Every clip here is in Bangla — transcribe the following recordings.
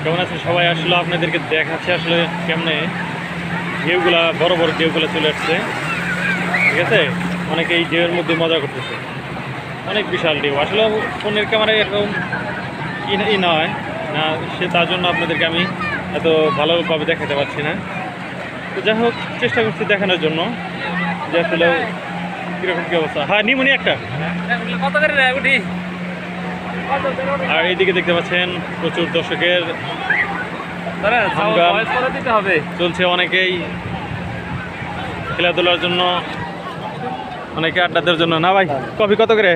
কেমন আছেন সবাই? আসলে আপনাদেরকে দেখাচ্ছে আসলে কেমনে ঢেউগুলা, বড় বড় ঢেউগুলা চলে আসছে। ঠিক আছে, অনেকে এই ঢেউয়ের মধ্যে মজা করতেছে। অনেক বিশাল ঢেউ, আসলে ফোনের ক্যামেরায় এরকম ই নয় না, সে তার জন্য আপনাদেরকে আমি এত ভালোভাবে দেখাতে পারছি না। তো যাই হোক, চেষ্টা করছি দেখানোর জন্য যে আসলে কীরকম কী অবস্থা। হ্যাঁ, নিমুনি একটা। আর এইদিকে দেখতে পাচ্ছেন প্রচুর দর্শকের চলছে, অনেকেই খেলাধুলার জন্য, অনেকে আড্ডা দেওয়ার জন্য। না ভাই, কফি কত করে?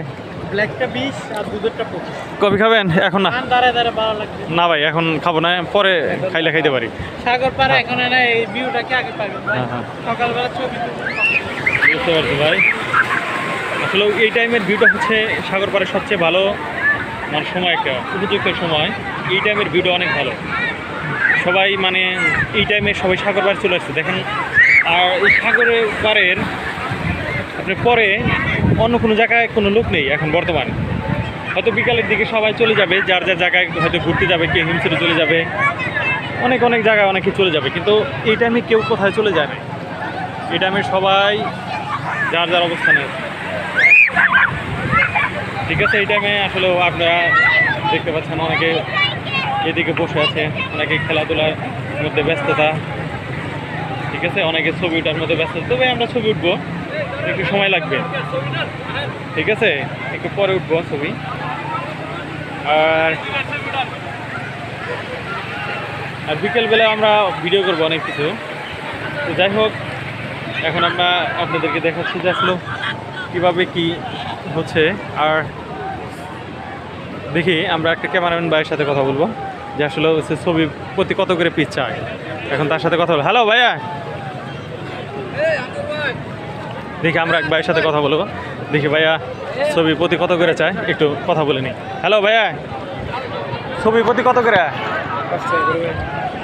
ব্ল্যাকটা 20 আর দুধেরটা 25। কফি খাবেন এখন? না দাঁড়ায় দাঁড়ায় ভালো লাগবে না ভাই, এখন খাবো না, পরে খাইলে খাইতে পারি। সাগর পাড়া এখন না, এই ভিউটা কি আগে পাবেন ভাই? হ্যাঁ। সকালবেলা ছবি বুঝতে পারছি ভাই। আসলে এই টাইমের ভিউটা হচ্ছে সাগর পাড়ের সবচেয়ে ভালো মানে সময়, একটা উপযুক্ত সময়। এই টাইমের ভিউটা অনেক ভালো। সবাই মানে এই টাইমে সবাই সাগর পাড়ে চলে আসছে দেখেন। আর এই সাগরের পাড়ের আপনার পরে অন্য কোনো জায়গায় কোনো লোক নেই এখন বর্তমানে। হয়তো বিকালের দিকে সবাই চলে যাবে, যার যার জায়গায় হয়তো ঘুরতে যাবে, কেউ হিমসিরে চলে যাবে, অনেক অনেক জায়গায় অনেকে চলে যাবে। কিন্তু এই টাইমে কেউ কোথায় চলে যায় না। এই টাইমে সবাই যার যার অবস্থানে আছে। ঠিক আছে, এই টাইমে আসলে আপনারা দেখতে পাচ্ছেন অনেকে এদিকে বসে আছে, অনেকে খেলাধুলার মধ্যে ব্যস্ততা। ঠিক আছে, অনেকে ছবি ওঠার মধ্যে ব্যস্ত। তবে আমরা ছবি উঠবো, একটু সময় লাগবে। ঠিক আছে, একটু পরে উঠবো ছবি। আর বিকেলবেলা আমরা ভিডিও করবো অনেক কিছু। তো যাই হোক, এখন আমরা আপনাদেরকে দেখাচ্ছি যে আসলে কীভাবে কি হচ্ছে। আর দেখি আমরা একটা ক্যামেরাম্যান ভাইয়ের সাথে কথা বলবো যে আসলে হচ্ছে ছবি প্রতি কত করে পিস চায়। এখন তার সাথে কথা বলবো। হ্যালো ভাইয়া, দেখি আমরা এক ভাইয়ের সাথে কথা বলবো। দেখি ভাইয়া ছবি প্রতি কত করে চায়, একটু কথা বলে নিই। হ্যালো ভাইয়া, ছবি প্রতি কত করে?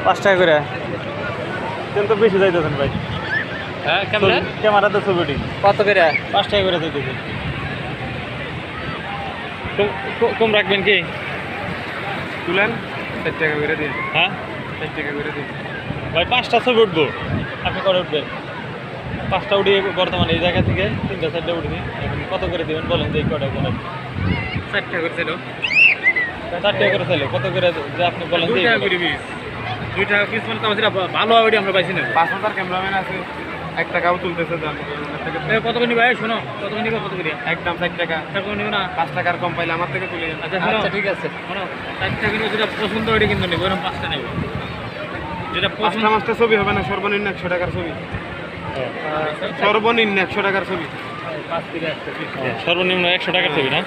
5 টাকা করে। তেল তো বেশি যাইতেছেন ভাই। হ্যাঁ, ক্যামেরাতে ছবি উঠি কত করে? 5 টাকা করে যাইতেছেন। কম রাখবেন কি? তুলেন 4 টাকা করে দিন। হ্যাঁ, 4 টাকা করে দিন ভাই। 5টা ছবি উঠবো, আপনি করে উঠবেন? 5টা উঠিয়ে বর্তমানে এই জায়গা থেকে 3টা 4টা উঠবি। এখন কত করে দেবেন বলেন, যে কটা করে? 4 টাকা করে ছিল। 4 টাকা করে চাইলে কত করে যে আপনি বলেন? 2 টাকা করে পিস। 2 টাকা পিস মানে তো আমাদের ভালো হবে, আমরা পাইছি না। 5000 ক্যামেরাম্যান আছে, 1 টাকাও তুলতেছে জান। কত করে নিবা? শোনো, কত করে নিবা? কত করে? একদম 4 টাকা। টাকা নিব না, 5 টাকার কম পাইলে আমার থেকে তুলে। আচ্ছা ঠিক আছে, শোনো, 4 টাকা নিব, যেটা পছন্দ ওইটা কিন্তু নিব, এরকম 5টা নেব। যেটা পছন্দ। 5টা ছবি হবে না, সর্বনিম্ন 100 টাকার ছবি। সর্বনিম্ন 100 টাকার ছবি। 5 থেকে 100। সর্বনিম্ন 100 টাকার ছবি না?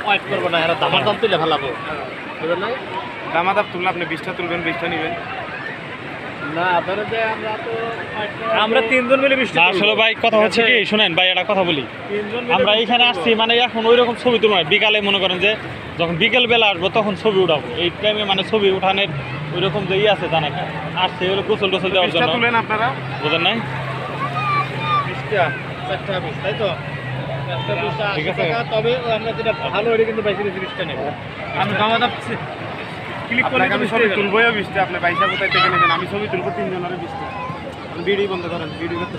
ওয়েট করবো না, এরা দামার দাম তুললে ভালো হবে। বুঝলেন না? দামাদার তুললে আপনি 20টা তুলবেন, 20টা নেবেন না। আপনারা যে আমরা 3 জন মিলে 20টা। আসলে ভাই কথা হচ্ছে কি, শুনেন ভাই, একটা কথা বলি। আমরা এইখানে আসছি মানে এখন ওই রকম ছবি তুলব না। বিকালে মনে করেন যে যখন বিকেল বেলা আসবো তখন ছবি উঠাবো। এই টাইমে মানে ছবি উঠানোর ওই রকম যে আছে তা না, আসছে হলো গোসল টোসল দেওয়ার জন্য। তুলেন আপনারা, বুঝলেন নাই? 20টা 4টা পিস, তাই তো? ঠিক আছে। তবে আমরা যেটা ভালো ওইটা কিন্তু 20টা নেব। আমি দামাদাম ক্লিক করলে আমি ছবি তুলবই 20টা। আপনি 22টা কোথায় থেকে নেবেন? আমি ছবি তুলবো 3 জনের 20টা। ভিডিও বন্ধ করেন, ভিডিও করতে